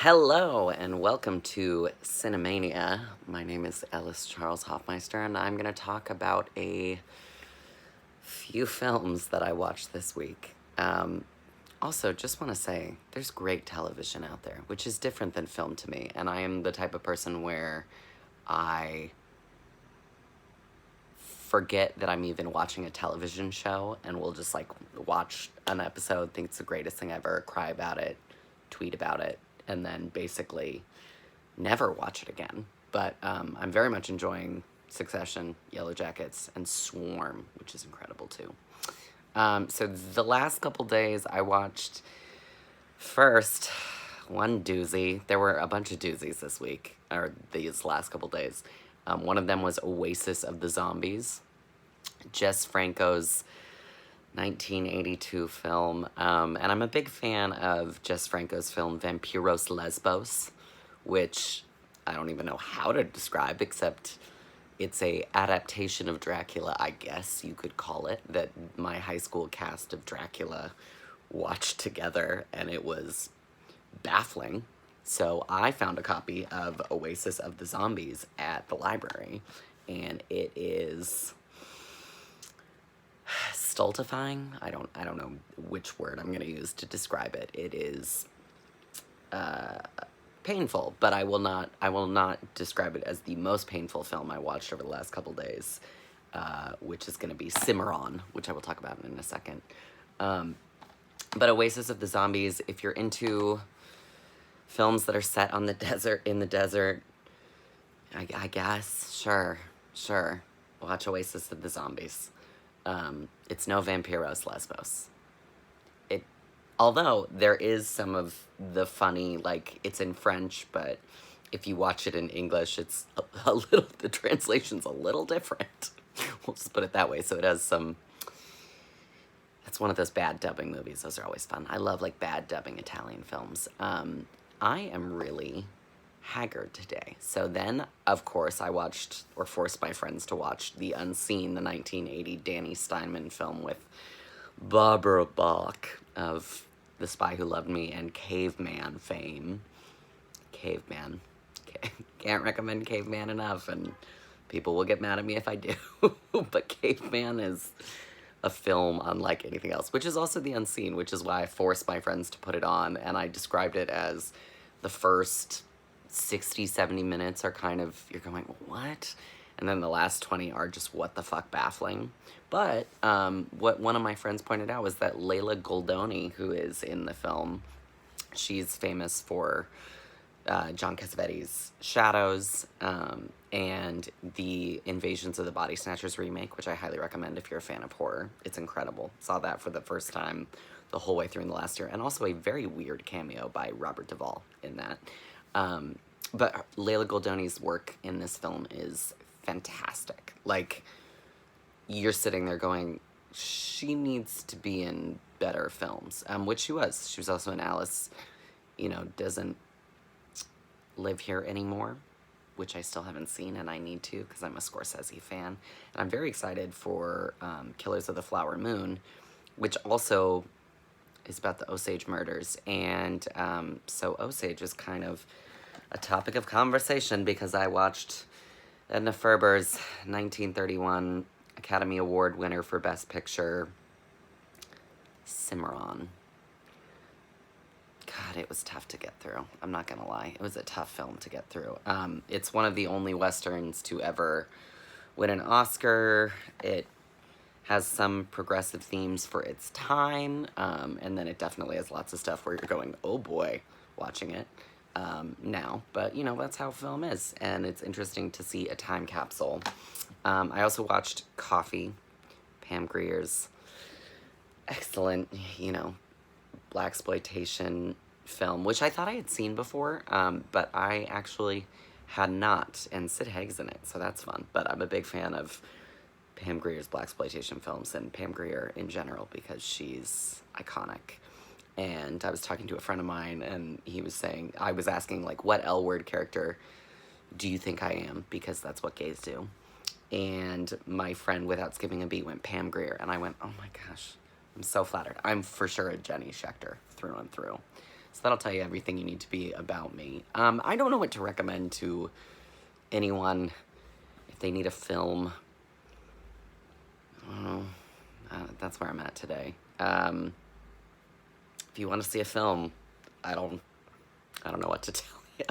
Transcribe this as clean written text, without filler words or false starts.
Hello and welcome to Cinemania. My name is Ellis Charles Hoffmeister and I'm going to talk about a few films that I watched this week. Also, just want to say, there's great television out there, which is different than film to me, and I am the type of person where I forget that I'm even watching a television show and will just like watch an episode, think it's the greatest thing ever, cry about it, tweet about it, and then basically never watch it again. But I'm very much enjoying Succession, Yellow Jackets, and Swarm, which is incredible too. So the last couple days I watched first one doozy. There were a bunch of doozies this week, or these last couple days. One of them was Oasis of the Zombies, Jess Franco's 1982 film, and I'm a big fan of Jess Franco's film Vampiros Lesbos, which I don't even know how to describe, except it's a adaptation of Dracula, I guess you could call it, that my high school cast of Dracula watched together, and it was baffling. So I found a copy of Oasis of the Zombies at the library, and it is stultifying. I don't know which word I'm going to use to describe it. It is painful, but I will not describe it as the most painful film I watched over the last couple days, which is going to be Cimarron, which I will talk about in a second. But Oasis of the Zombies, if you're into films that are set on the desert, in the desert, I guess, sure, watch Oasis of the Zombies. It's no Vampiros Lesbos. Although there is some of the funny, like, it's in French, but if you watch it in English, it's a little, the translation's a little different. We'll just put it that way. So it has some, it's one of those bad dubbing movies. Those are always fun. I love, like, bad dubbing Italian films. I am really haggard today. So then, of course, I watched, or forced my friends to watch, The Unseen, the 1980 Danny Steinman film with Barbara Bach of The Spy Who Loved Me and Caveman fame. Caveman. Can't recommend Caveman enough, and people will get mad at me if I do. But Caveman is a film unlike anything else, which is also The Unseen, which is why I forced my friends to put it on, and I described it as the first 60, 70 minutes are kind of, you're going, what? And then the last 20 are just what the fuck baffling. But what one of my friends pointed out was that Leila Goldoni, who is in the film, she's famous for John Cassavetes' Shadows and the Invasions of the Body Snatchers remake, which I highly recommend if you're a fan of horror. It's incredible. Saw that for the first time the whole way through in the last year. And also a very weird cameo by Robert Duvall in that. But Leila Goldoni's work in this film is fantastic. Like, you're sitting there going, she needs to be in better films, which she was. She was also in Alice, Doesn't Live Here Anymore, which I still haven't seen, and I need to, because I'm a Scorsese fan. And I'm very excited for Killers of the Flower Moon, which also is about the Osage murders. And so Osage is kind of a topic of conversation because I watched Edna Ferber's 1931 Academy Award winner for Best Picture, Cimarron. God, it was tough to get through. I'm not gonna lie. It was a tough film to get through. It's one of the only Westerns to ever win an Oscar. It has some progressive themes for its time, and then it definitely has lots of stuff where you're going, oh boy, watching it now. But, that's how film is, and it's interesting to see a time capsule. I also watched Coffee, Pam Grier's excellent, blaxploitation film, which I thought I had seen before, but I actually had not, and Sid Haig's in it, so that's fun. But I'm a big fan of Pam Grier's blaxploitation films and Pam Grier in general because she's iconic. And I was talking to a friend of mine, and he was saying, I was asking, like, what L-word character do you think I am? Because that's what gays do. And my friend, without skipping a beat, went Pam Grier. And I went, oh my gosh, I'm so flattered. I'm for sure a Jenny Schechter through and through. So that'll tell you everything you need to be about me. I don't know what to recommend to anyone if they need a film. I don't know. That's where I'm at today. If you want to see a film, I don't know what to tell you.